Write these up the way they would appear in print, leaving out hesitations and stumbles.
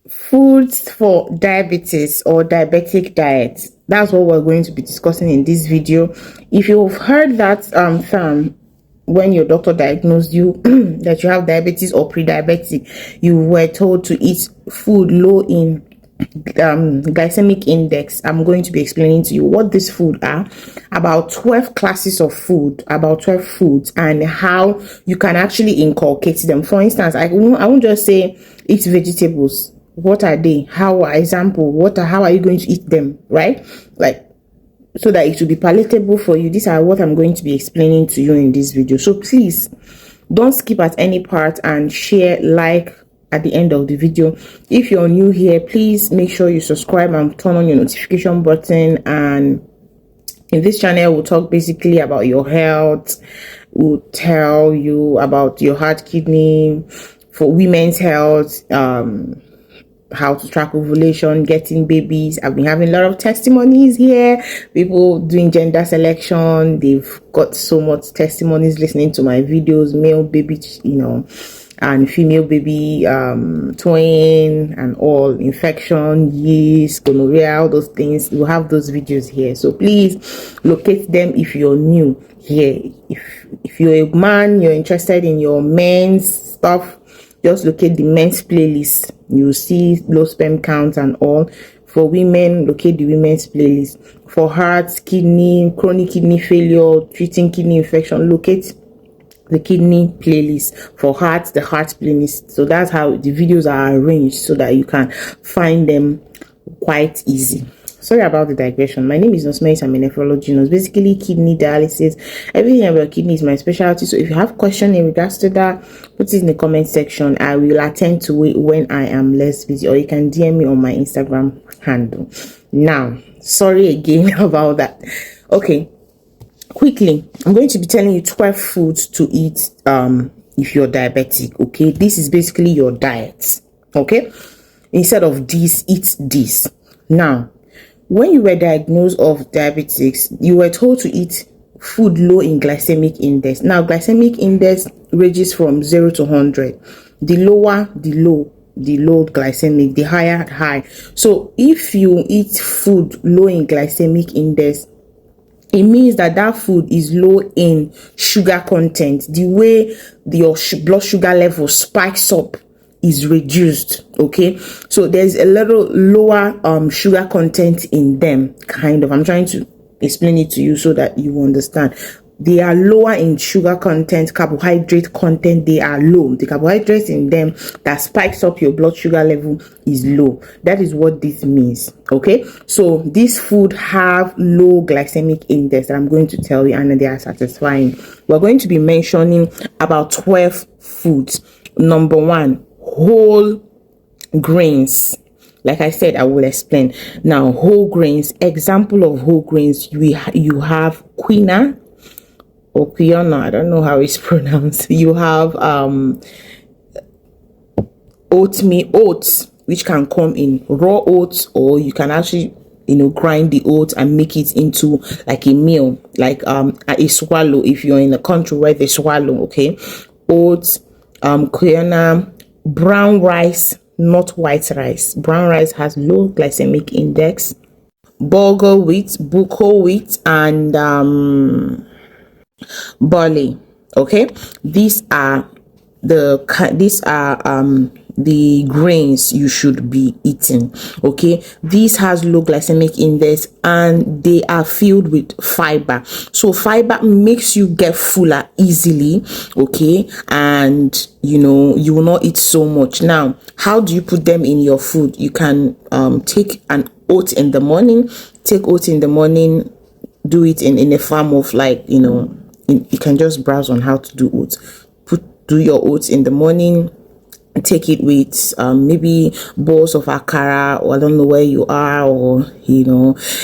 Foods for diabetes or diabetic diet. That's what we're going to be discussing in this video. If you've heard that term when your doctor diagnosed you that you have diabetes or pre-diabetic, you were told to eat food low in glycemic index. I'm going to be explaining to you what these food are, about 12 classes of food, about 12 foods, and how you can actually inculcate them. For instance, I won't just say eat vegetables. What are they? How are you going to eat them, right? Like, so that it will be palatable for you. These are what I'm going to be explaining to you in this video. So please don't skip at any part and share, like at the end of the video. If you're new here, please make sure you subscribe and turn on your notification button. And in this channel, we'll talk basically about your health. We'll tell you about your heart, kidney, for women's health, how to track ovulation, getting babies. I've been having a lot of testimonies here, people doing gender selection. They've got so much testimonies listening to my videos, male baby, and female baby, twin, and all, infection, yeast, gonorrhea, all those things. We'll have those videos here, so please locate them if you're new here. If you're a man, you're interested in your men's stuff, just locate the men's playlist. You see low sperm count and all. For women, locate the women's playlist. For heart, kidney, chronic kidney failure, treating kidney infection, locate the kidney playlist. For heart, the heart playlist. So that's how the videos are arranged, so that you can find them quite easy. Sorry about the digression. My name is Nosme. I'm a nephrology nurse. Basically, kidney dialysis, everything about kidney is my specialty. So if you have questions in regards to that, put it in the comment section. I will attend to it when I am less busy, or you can DM me on my Instagram handle. Now, sorry again about that. Okay, quickly, I'm going to be telling you 12 foods to eat if you're diabetic. Okay, this is basically your diet. Okay, instead of this, eat this. Now, when you were diagnosed of diabetics, you were told to eat food low in glycemic index. Now, glycemic index ranges from 0 to 100. The lower, the low glycemic, the higher, high. So if you eat food low in glycemic index, it means that that food is low in sugar content. The way your blood sugar level spikes up is reduced. Okay, so there's a little lower sugar content in them, kind of. I'm trying to explain it to you so that you understand. They are lower in sugar content, carbohydrate content. They are low. The carbohydrates in them that spikes up your blood sugar level is low. That is what this means. Okay, so this food have low glycemic index that I'm going to tell you, and they are satisfying. We're going to be mentioning about 12 foods. Number 1, whole grains. Like I said, I will explain. Now, whole grains, example of whole grains, you have quinoa or quinoa, I don't know how it's pronounced. You have oats, which can come in raw oats, or you can actually grind the oats and make it into like a meal, like a swallow, if you're in a country where they swallow. Okay, oats, quinoa, brown rice, not white rice. Brown rice has low glycemic index. Bulgur wheat, buckwheat wheat, and barley. Okay, these are the grains you should be eating. Okay, this has low glycemic index and they are filled with fiber. So fiber makes you get fuller easily. Okay, and you will not eat so much. Now, how do you put them in your food? You can take an oat in the morning. Take oats in the morning. Do it in a form of you can just browse on how to do oats. Do your oats in the morning. Take it with maybe balls of akara, or I don't know where you are, or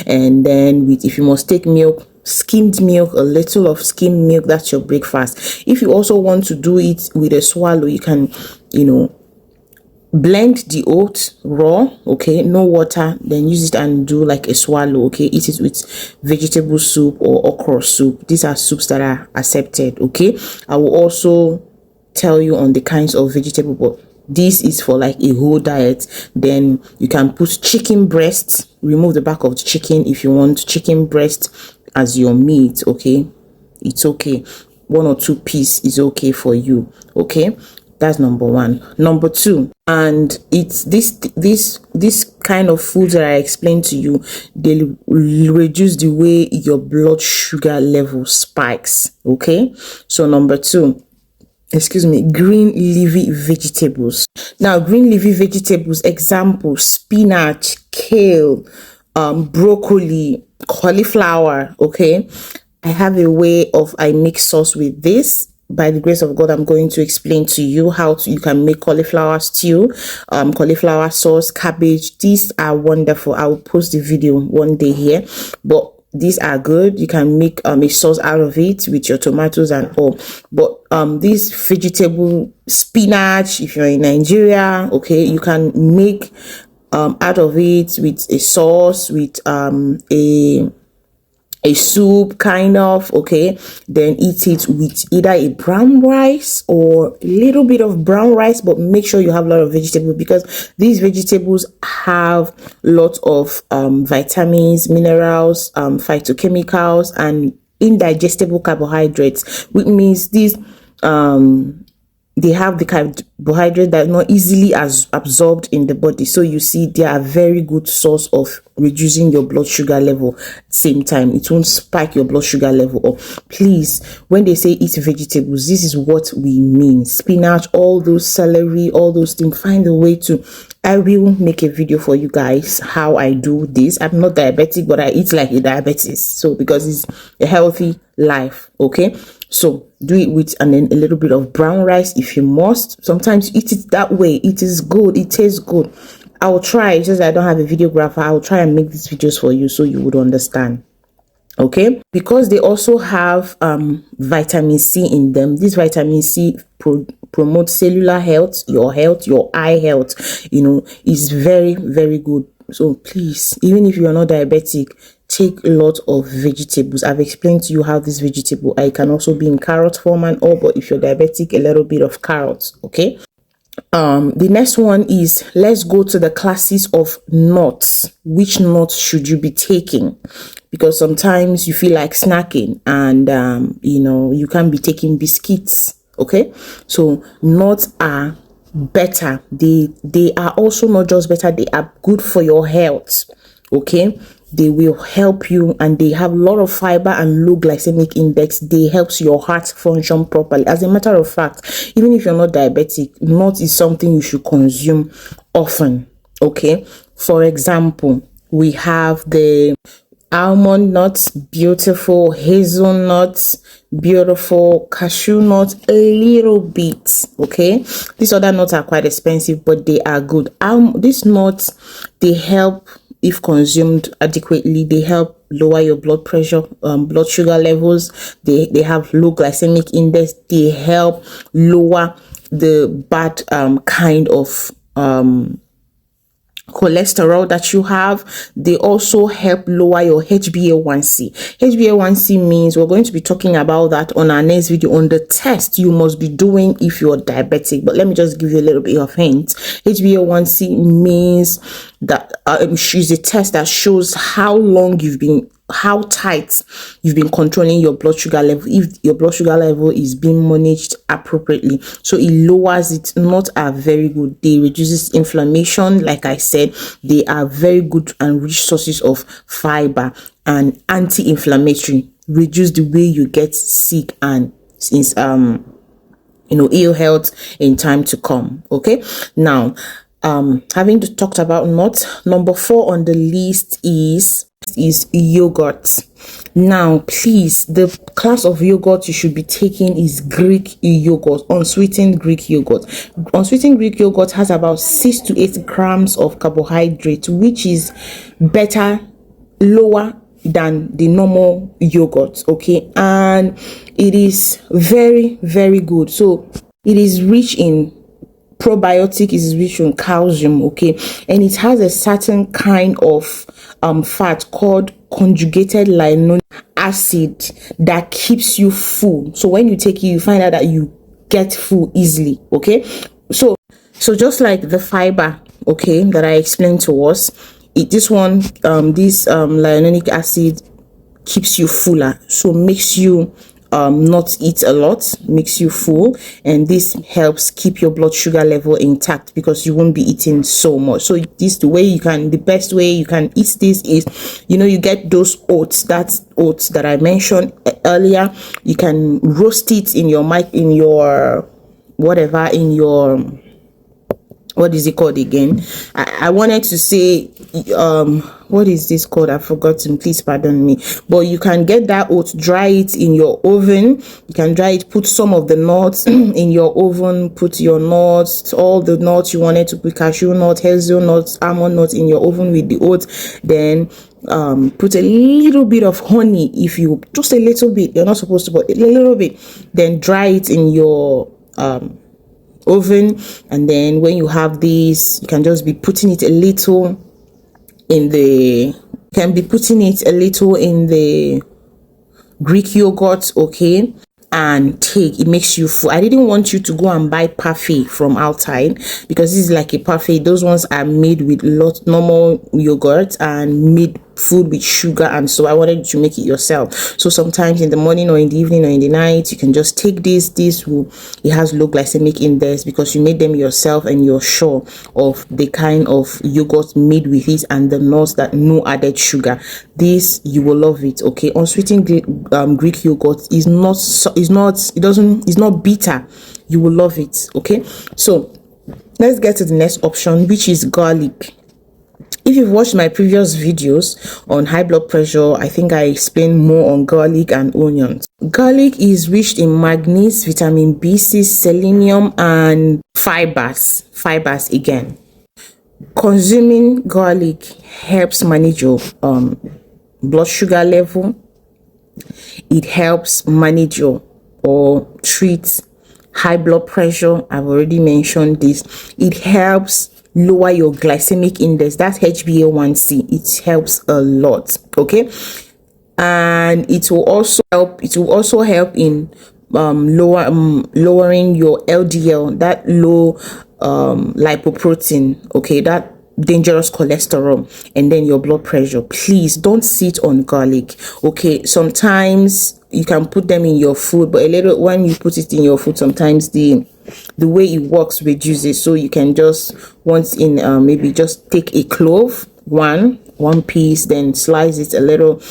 and then if you must take milk, skimmed milk, a little of skimmed milk, that's your breakfast. If you also want to do it with a swallow, you can blend the oats raw, okay, no water, then use it and do like a swallow. Okay, eat it with vegetable soup or okra soup. These are soups that are accepted. Okay, I will also tell you on the kinds of vegetable, but This is for like a whole diet. Then you can put chicken breast, remove the back of the chicken if you want chicken breast as your meat. Okay, it's okay. 1 or 2 pieces is okay for you. Okay, that's number 1. Number 2, and it's this kind of foods that I explained to you, they reduce the way your blood sugar level spikes. Okay, so number 2, green leafy vegetables. Now, green leafy vegetables, example, spinach, kale, broccoli, cauliflower. Okay, I have a way of, I make sauce with this. By the grace of God, I'm going to explain to you how you can make cauliflower stew, cauliflower sauce, cabbage. These are wonderful. I will post the video one day here, but these are good. You can make a sauce out of it with your tomatoes and all. But this vegetable, spinach, if you're in Nigeria, okay, you can make out of it with a sauce, with a soup kind of. Okay, then eat it with either a brown rice or a little bit of brown rice, but make sure you have a lot of vegetables, because these vegetables have lots of vitamins, minerals, phytochemicals, and indigestible carbohydrates, which means these they have the carbohydrate that are not easily as absorbed in the body. So you see, they are a very good source of reducing your blood sugar level. At the same time, it won't spike your blood sugar level up. Please, when they say eat vegetables, this is what we mean. Spinach, all those, celery, all those things. Find a way to. I will make a video for you guys how I do this. I'm not diabetic, but I eat like a diabetes. So because it's a healthy life. Okay, so do it with, and then a little bit of brown rice if you must. Sometimes eat it that way. It is good. It tastes good. I will try. It's just I don't have a videographer. I will try and make these videos for you so you would understand. Okay, because they also have vitamin C in them. This vitamin C promotes cellular health, your eye health. You know, is very, very good. So please, even if you are not diabetic, take a lot of vegetables. I've explained to you how this vegetable, I can also be in carrot form and all, but if you're diabetic, a little bit of carrots. Okay. The next one is, let's go to the classes of nuts. Which nuts should you be taking? Because sometimes you feel like snacking and you know, you can be taking biscuits. Okay, so nuts are better. They are also not just better, they are good for your health. Okay, they will help you, and they have a lot of fiber and low glycemic index. They helps your heart function properly. As a matter of fact, even if you're not diabetic, nuts is something you should consume often. Okay, for example, we have the almond nuts, beautiful, hazelnuts, beautiful, cashew nuts, a little bit. Okay, these other nuts are quite expensive, but they are good. These nuts, they help, if consumed adequately, they help lower your blood pressure, blood sugar levels. They have low glycemic index. They help lower the bad kind of cholesterol that you have. They also help lower your HbA1c. HbA1c means, we're going to be talking about that on our next video, on the test you must be doing if you're diabetic. But let me just give you a little bit of hint. HbA1c means that is a test that shows how long how tight you've been controlling your blood sugar level, if your blood sugar level is being managed appropriately. So it lowers it. Not are very good. They reduces inflammation. Like I said, they are very good and rich sources of fiber and anti-inflammatory. Reduce the way you get sick and since you know, ill health in time to come. Okay, now having talked about nuts, number 4 on the list is yogurt. Now please, the class of yogurt you should be taking is Greek yogurt, unsweetened Greek yogurt. Unsweetened Greek yogurt has about 6 to 8 grams of carbohydrate, which is better, lower than the normal yogurt. Okay, and it is very, very good. So it is rich in probiotic, is rich in calcium. Okay, and it has a certain kind of fat called conjugated linoleic acid that keeps you full. So when you take it, you find out that you get full easily. Okay, so So just like the fiber, okay, that I explained to us, this one, this linolenic acid keeps you fuller, so makes you not eat a lot, makes you full, and this helps keep your blood sugar level intact because you won't be eating so much. So this, the best way you can eat this is, you get those oats, that's oats that I mentioned earlier. You can roast it in your what is it called again? I wanted to say, what is this called? I've forgotten. Please pardon me. But you can get that oat, dry it in your oven. You can dry it, put some of the nuts in your oven, put your nuts, all the nuts you wanted to put, cashew nuts, hazelnuts, almond nuts in your oven with the oats. Then put a little bit of honey, just a little bit. You're not supposed to, but a little bit. Then dry it in your oven, and then when you have this, you can just be putting it a little in the Greek yogurt, okay, and take it. Makes you full. I didn't want you to go and buy parfait from outside because this is like a parfait. Those ones are made with normal yogurt and made food with sugar, and so I wanted you to make it yourself. So sometimes in the morning or in the evening or in the night, you can just take this. It has low glycemic index because you made them yourself and you're sure of the kind of yogurt made with it and the nuts, that no added sugar. This, you will love it, okay. Unsweetened Greek yogurt is not bitter. You will love it, okay. So let's get to the next option, which is garlic. If you've watched my previous videos on high blood pressure, I think I explained more on garlic and onions. Garlic is rich in manganese, vitamin B6, selenium, and fibers again. Consuming garlic helps manage your blood sugar level. It helps manage or treat high blood pressure. I've already mentioned this. It helps lower your glycemic index, that's HbA1c. It helps a lot, okay. And it will also help in lowering your LDL, that low lipoprotein, okay, that dangerous cholesterol, and then your blood pressure. Please don't sit on garlic, okay. Sometimes you can put them in your food, but when you put it in your food, sometimes the way it works reduces. So you can just maybe just take a clove, one piece, then slice it a little,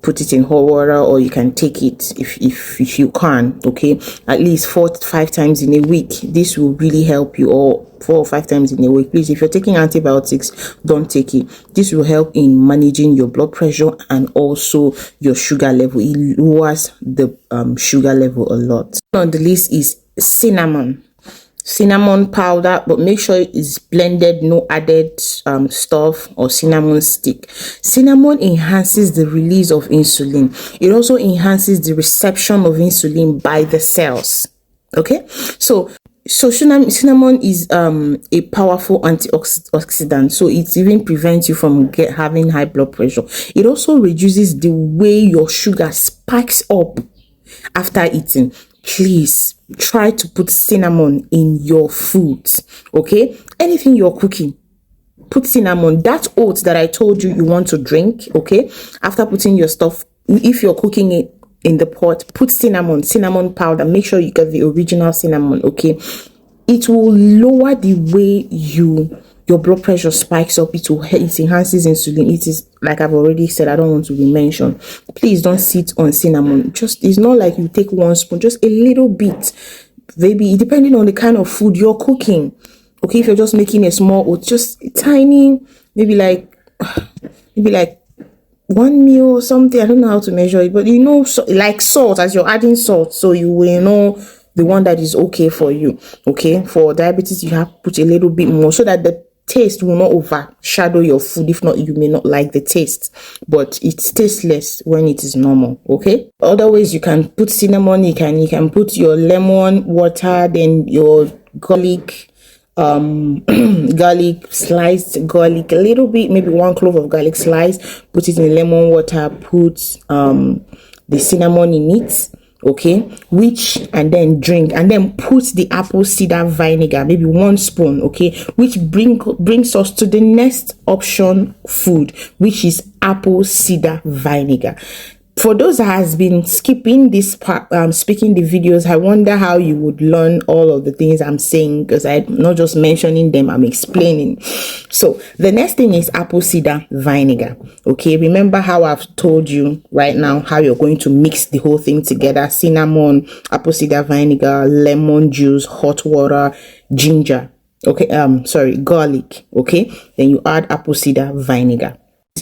put it in hot water, or you can take it if you can, okay, at least 4 to 5 times in a week. This will really help you, or 4 or 5 times in a week. Please, if you're taking antibiotics, don't take it. This will help in managing your blood pressure and also your sugar level. It lowers the sugar level a lot. On the list is cinnamon powder, but make sure it's blended, no added stuff or cinnamon stick. Cinnamon enhances the release of insulin. It also enhances the reception of insulin by the cells, okay. So cinnamon is a powerful antioxidant, so it even prevents you from having high blood pressure. It also reduces the way your sugar spikes up after eating. Please try to put cinnamon in your foods, okay. Anything you're cooking, put cinnamon. That oat that I told you want to drink, okay, after putting your stuff, if you're cooking it in the pot, put cinnamon powder. Make sure you get the original cinnamon, okay. It will lower the way your blood pressure spikes up. It enhances insulin. It is, like I've already said, I don't want to re-mention. Please don't sit on cinnamon. It's not like you take 1 spoon, just a little bit, maybe depending on the kind of food you're cooking, okay. If you're just making a small oat, just tiny, maybe like 1 meal or something. I don't know how to measure it, but like salt, as you're adding salt, so you will know the one that is okay for you, okay. For diabetes, you have to put a little bit more so that the taste will not overshadow your food. If not, you may not like the taste, but it's tasteless when it is normal, okay. Other ways you can put cinnamon, you can put your lemon water, then your garlic, sliced garlic, a little bit, maybe 1 clove of garlic sliced, put it in lemon water, put the cinnamon in it, okay, and then drink, and then put the apple cider vinegar, maybe 1 spoon, okay, which brings us to the next option food, which is apple cider vinegar. For those that has been skipping this part, speaking the videos, I wonder how you would learn all of the things I'm saying, because I'm not just mentioning them, I'm explaining. So the next thing is apple cider vinegar. Okay, remember how I've told you right now how you're going to mix the whole thing together: cinnamon, apple cider vinegar, lemon juice, hot water, ginger. Okay, garlic. Okay, then you add apple cider vinegar.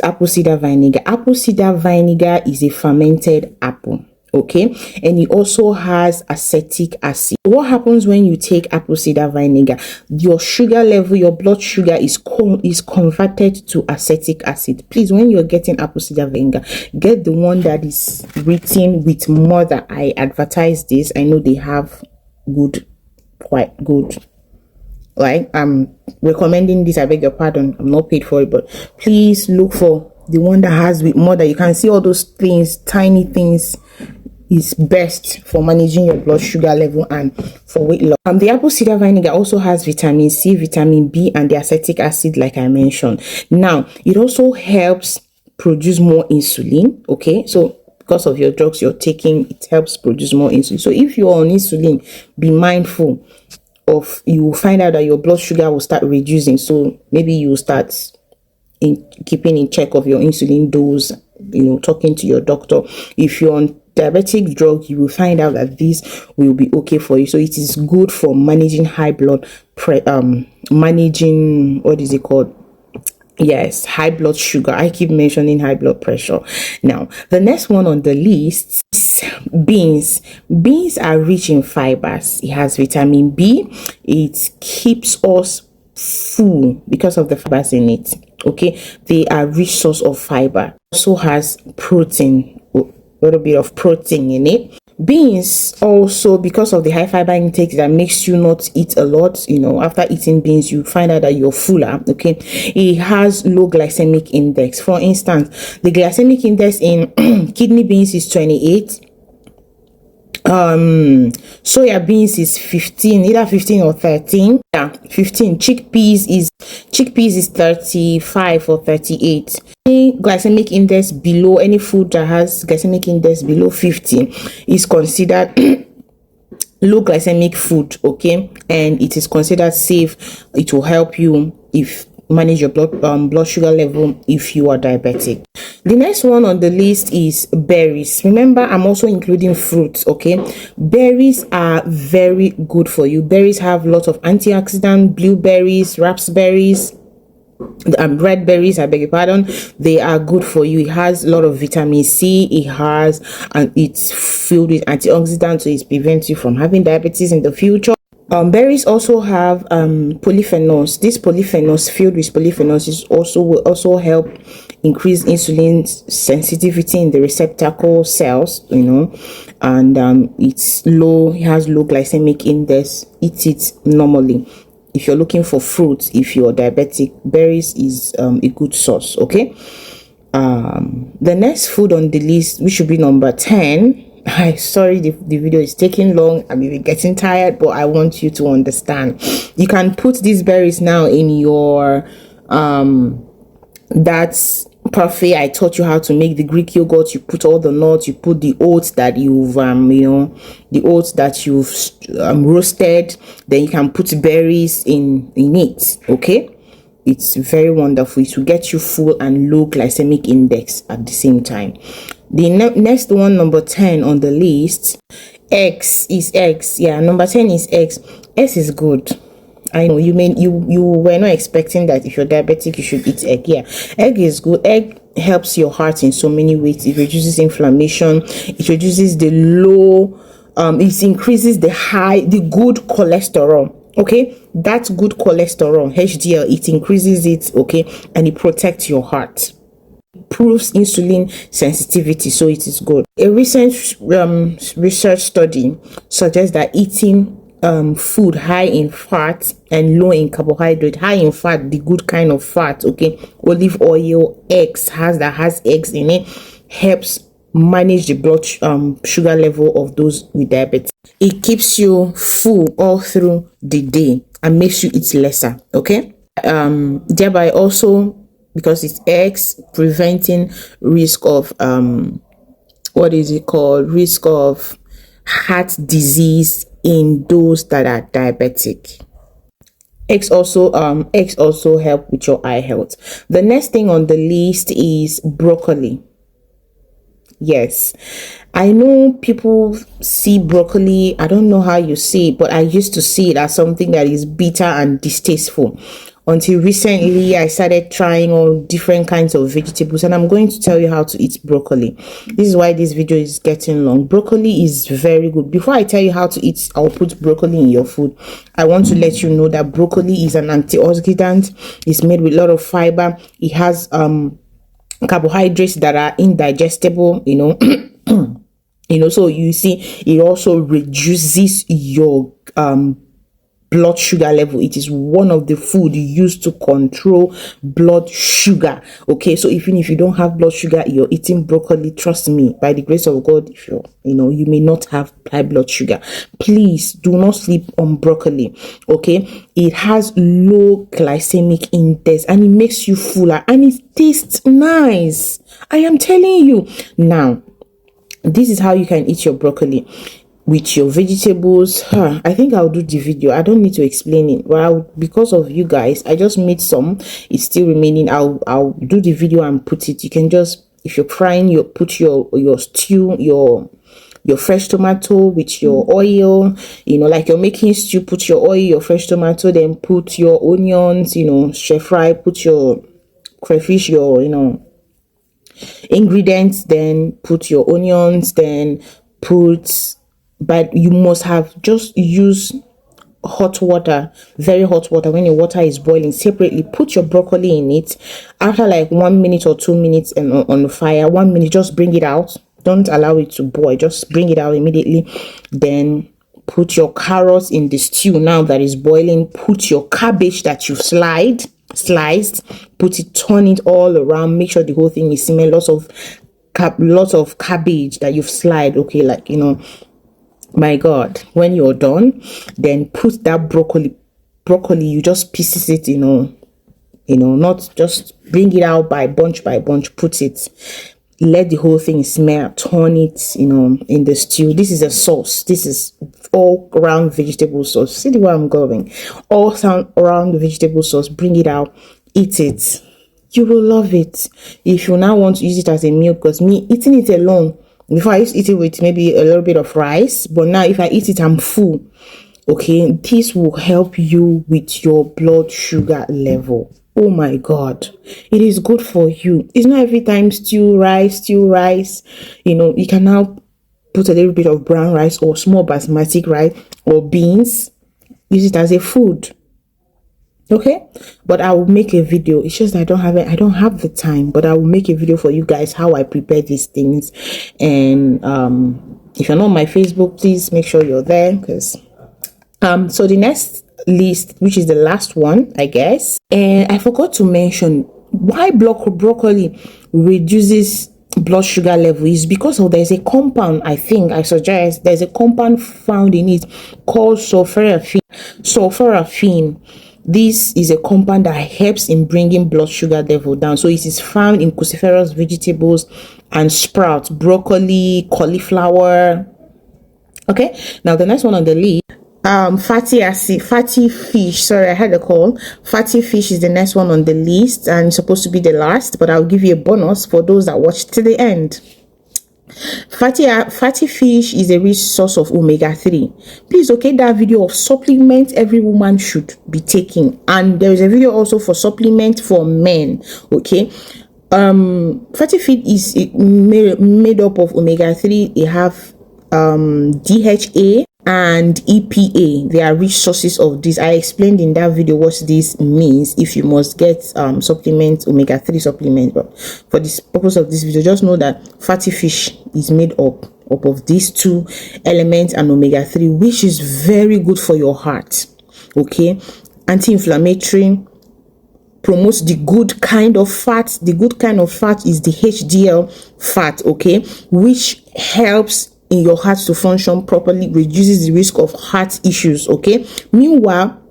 Apple cider vinegar. Apple cider vinegar is a fermented apple, okay, and it also has acetic acid. What happens when you take apple cider vinegar? Your sugar level, your blood sugar is converted to acetic acid. Please, when you're getting apple cider vinegar, get the one that is written with mother. I advertise this. I know they have quite good. Right, I'm recommending this. I beg your pardon, I'm not paid for it, but please look for the one that has with mother. You can see all those things, tiny things, is best for managing your blood sugar level and for weight loss. The apple cider vinegar also has vitamin C, vitamin B, and the acetic acid, like I mentioned. Now, it also helps produce more insulin, okay, so because of your drugs you're taking, it helps produce more insulin. So if you're on insulin, be mindful of, you will find out that your blood sugar will start reducing. So maybe you will start keeping in check of your insulin dose, talking to your doctor. If you're on diabetic drug, you will find out that this will be okay for you. So it is good for managing high blood managing, what is it called? Yes, high blood sugar. I keep mentioning high blood pressure. Now, the next one on the list is beans. Beans are rich in fibers. It has vitamin B. It keeps us full because of the fibers in it. Okay, they are rich source of fiber. Also has protein, a little bit of protein in it. Beans also, because of the high fiber intake that makes you not eat a lot, after eating beans you find out that you're fuller. Okay, it has low glycemic index. For instance, the glycemic index in kidney beans is 28. Soya beans is 15, either 15 or 13. Yeah, 15. Chickpeas is 35 or 38. Any glycemic index below, any food that has glycemic index below 50 is considered low glycemic food, okay, and it is considered safe. It will help you manage your blood sugar level if you are diabetic. The next one on the list is berries. Remember, I'm also including fruits, okay? Berries are very good for you. Berries have lots of antioxidant. Blueberries, raspberries, red berries, I beg your pardon, they are good for you. It has a lot of vitamin C. It's filled with antioxidants, so it prevents you from having diabetes in the future. Berries also have polyphenols. These polyphenols, filled with polyphenols, will also help increase insulin sensitivity in the receptacle cells, and it has low glycemic index. Eat it normally. If you're looking for fruits, if you're diabetic, berries is a good source, okay? The next food on the list, which should be number 10, sorry the video is taking long, I'm even getting tired, but I want you to understand. You can put these berries now in your that's parfait. I taught you how to make the Greek yogurt. You put all the nuts, you put the oats that you've roasted, then you can put berries in it, okay? It's very wonderful. It will get you full and low glycemic index at the same time. The next one, number 10 on the list, eggs. Yeah, number 10 is eggs. Eggs is good. I know you were not expecting that if you're diabetic you should eat egg. Yeah, egg is good. Egg helps your heart in so many ways. It reduces inflammation. It reduces it increases the good cholesterol. Okay, that's good cholesterol, HDL. It increases it, okay, and it protects your heart. Improves insulin sensitivity, so it is good. A recent research study suggests that eating food high in fat and low in carbohydrate, high in fat, the good kind of fat, okay, olive oil, eggs, has eggs in it, helps manage the blood sugar level of those with diabetes. It keeps you full all through the day and makes you eat lesser. Okay, thereby also, because it's eggs, preventing risk of what is it called, risk of heart disease in those that are diabetic. Eggs also help with your eye health. The next thing on the list is broccoli. Yes, I know people see broccoli, I don't know how you see it, but I used to see it as something that is bitter and distasteful, until recently I started trying all different kinds of vegetables, and I'm going to tell you how to eat broccoli. This is why this video is getting long. Broccoli is very good. Before I tell you how to eat, I'll put broccoli in your food, I want to let you know that broccoli is an antioxidant. It's made with a lot of fiber. It has carbohydrates that are indigestible, so you see, it also reduces your blood sugar level. It is one of the food used to control blood sugar. Okay, so even if you don't have blood sugar, you're eating broccoli, trust me, by the grace of God, if you may not have high blood sugar, please do not sleep on broccoli. Okay, it has low glycemic index and it makes you fuller and it tastes nice. I am telling you. Now, this is how you can eat your broccoli with your vegetables. I think I'll do the video. I don't need to explain it. Well, because of you guys, I just made some. It's still remaining. I'll do the video and put it. You can just, if you're frying, you put your stew, your fresh tomato with your oil, like you're making stew, put your oil, your fresh tomato, then put your onions, stir fry, put your crayfish, your ingredients, then put your onions, then but you must have just use hot water, very hot water. When your water is boiling, separately put your broccoli in it. After like 1 minute or 2 minutes and on the fire, 1 minute, just bring it out. Don't allow it to boil, just bring it out immediately. Then put your carrots in the stew now that is boiling. Put your cabbage that you've sliced, put it, turn it all around, make sure the whole thing is smell. Lots of cabbage that you've sliced. Okay, my God, when you're done, then put that broccoli, you just pieces it, not just bring it out by bunch, put it, let the whole thing smell, turn it, in the stew. This is a sauce. This is all around vegetable sauce. See the way I'm going? All around vegetable sauce. Bring it out, eat it. You will love it. If you now want to use it as a meal, because me eating it alone, before I used to eat it with maybe a little bit of rice, but now if I eat it, I'm full. Okay, this will help you with your blood sugar level. Oh my God, it is good for you. It's not every time stew rice. You can now put a little bit of brown rice or small basmati rice or beans. Use it as a food. Okay, but I will make a video. It's just I don't have the time, but I will make a video for you guys how I prepare these things. And if you're not on my Facebook, please make sure you're there, because so the next list, which is the last one, I guess, and I forgot to mention why broccoli reduces blood sugar level is because there's a compound. I think I suggest there's a compound found in it called sulforaphane. This is a compound that helps in bringing blood sugar level down. So it is found in cruciferous vegetables and sprouts, broccoli, cauliflower. Okay, now the next one on the list, fatty fish. Sorry, I had a call. Fatty fish is the next one on the list and it's supposed to be the last, but I'll give you a bonus for those that watched to the end. Fatty fish is a rich source of omega-3. Please locate that video of supplements every woman should be taking, and there is a video also for supplement for men. Okay, fatty fish is made up of omega-3. They have DHA and EPA. They are rich sources of this. I explained in that video what this means if you must get supplement, omega-3 supplement. But for this purpose of this video, just know that fatty fish is made up of these two elements and omega-3, which is very good for your heart. Okay, anti-inflammatory, promotes the good kind of fat. The good kind of fat is the HDL fat, okay, which helps in your heart to function properly, reduces the risk of heart issues, okay. Meanwhile,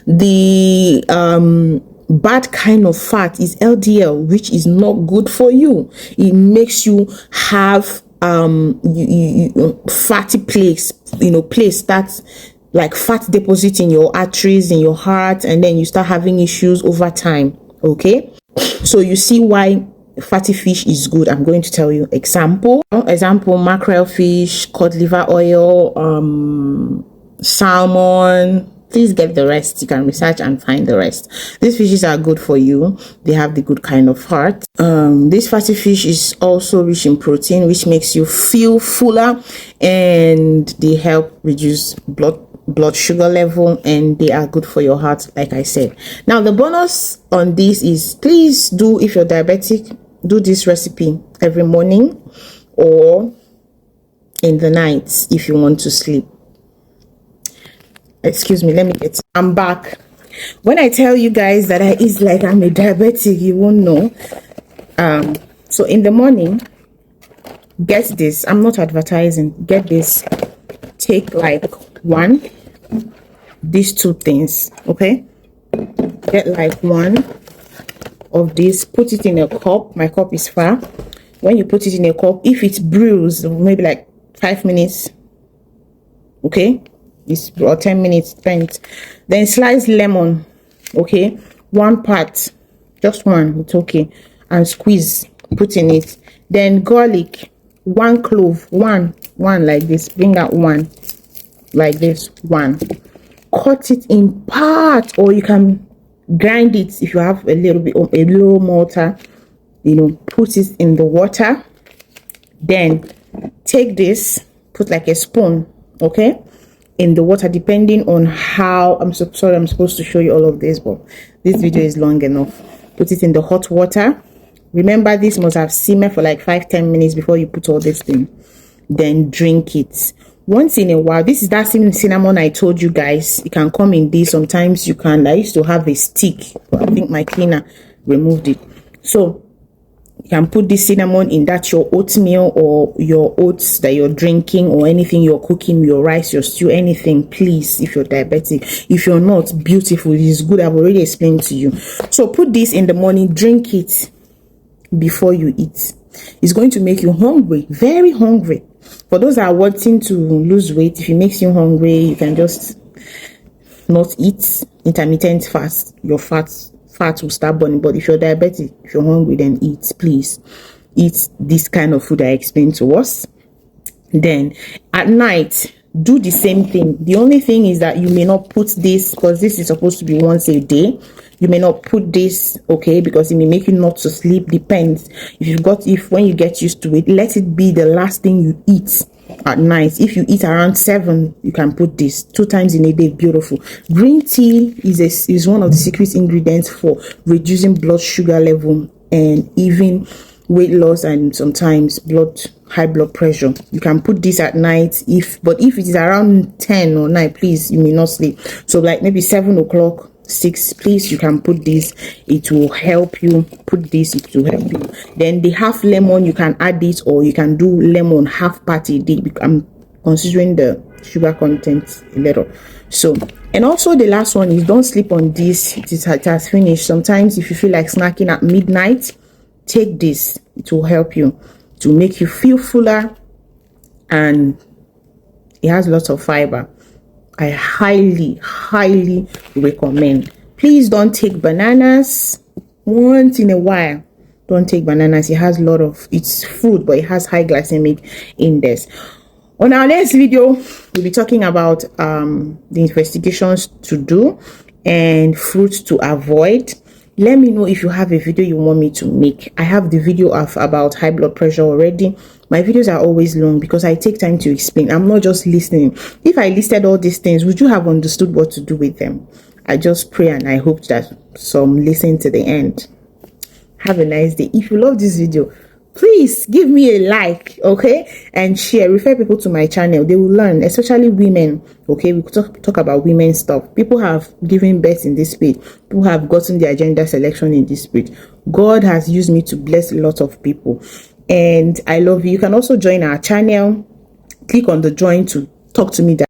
the bad kind of fat is LDL, which is not good for you. It makes you have fatty place, place that's like fat deposit in your arteries, in your heart, and then you start having issues over time, okay. So you see why fatty fish is good. I'm going to tell you example mackerel fish, cod liver oil, salmon. Please get the rest. You can research and find the rest. These fishes are good for you. They have the good kind of fat. This fatty fish is also rich in protein, which makes you feel fuller, and they help reduce blood sugar level, and they are good for your heart, like I said. Now the bonus on this is, please do, if you're diabetic, do this recipe every morning or in the night if you want to sleep. Excuse me, I'm back. When I tell you guys that it's like I'm a diabetic, you won't know. So in the morning, get this. I'm not advertising. Get this. Take like these two things, okay? Get like one of these, put it in a cup. My cup is far. When you put it in a cup, if it brews, maybe like 5 minutes, okay, or 10 minutes, depends. Then slice lemon, okay, 1 part, just one, it's okay, and squeeze, put in it. Then garlic, 1 clove, one like this, bring out one like this, one, cut it in part, or you can grind it if you have a little mortar, put it in the water. Then take this, put like a spoon, okay, in the water, depending on how, I'm supposed to show you all of this, but this video is long enough. Put it in the hot water. Remember, this must have simmered for like 5-10 minutes before you put all this thing. Then drink it once in a while. This is that same cinnamon I told you guys. It can come in this. Sometimes you can, I used to have a stick, but I think my cleaner removed it. So you can put this cinnamon in that, your oatmeal or your oats that you're drinking, or anything you're cooking, your rice, your stew, anything. Please, if you're diabetic. If you're not, beautiful, it is good. I've already explained to you. So put this in the morning, drink it before you eat. It's going to make you hungry, very hungry. For those that are wanting to lose weight, if it makes you hungry, you can just not eat. Intermittent fast, your fat will start burning. But if you're diabetic, if you're hungry, then eat. Please eat this kind of food I explained to us. Then at night, do the same thing. The only thing is that you may not put this, because this is supposed to be once a day. You may not put this, okay, because it may make you not to sleep. Depends. If when you get used to it, let it be the last thing you eat at night. If you eat around 7, you can put this 2 times in a day. Beautiful. Green tea is one of the secret ingredients for reducing blood sugar level and even weight loss, and sometimes high blood pressure. You can put this at night. But if it is around 10 or 9, please, you may not sleep. So like maybe 7 o'clock, 6, please, you can put this. It will help you. Put this, it will help you. Then the half lemon, you can add it, or you can do lemon half part a day. I'm considering the sugar content a little. So, and also the last one is, don't sleep on this. It has finished. Sometimes if you feel like snacking at midnight, take this. It will help you to make you feel fuller, and it has lots of fiber. I highly recommend. Please don't take bananas once in a while. Don't take bananas. It has it's fruit, but it has high glycemic index. On our next video, we'll be talking about the investigations to do and fruits to avoid. Let me know if you have a video you want me to make. I have the video about high blood pressure already. My videos are always long because I take time to explain. I'm not just listening. If I listed all these things, would you have understood what to do with them? I just pray and I hope that some listen to the end. Have a nice day. If you love this video, please give me a like, okay, and share, refer people to my channel. They will learn, especially women. Okay, we could talk about women stuff. People have given birth in this spirit. People have gotten their gender selection in this spirit. God has used me to bless a lot of people, and I love you. You can also join our channel. Click on the join to talk to me.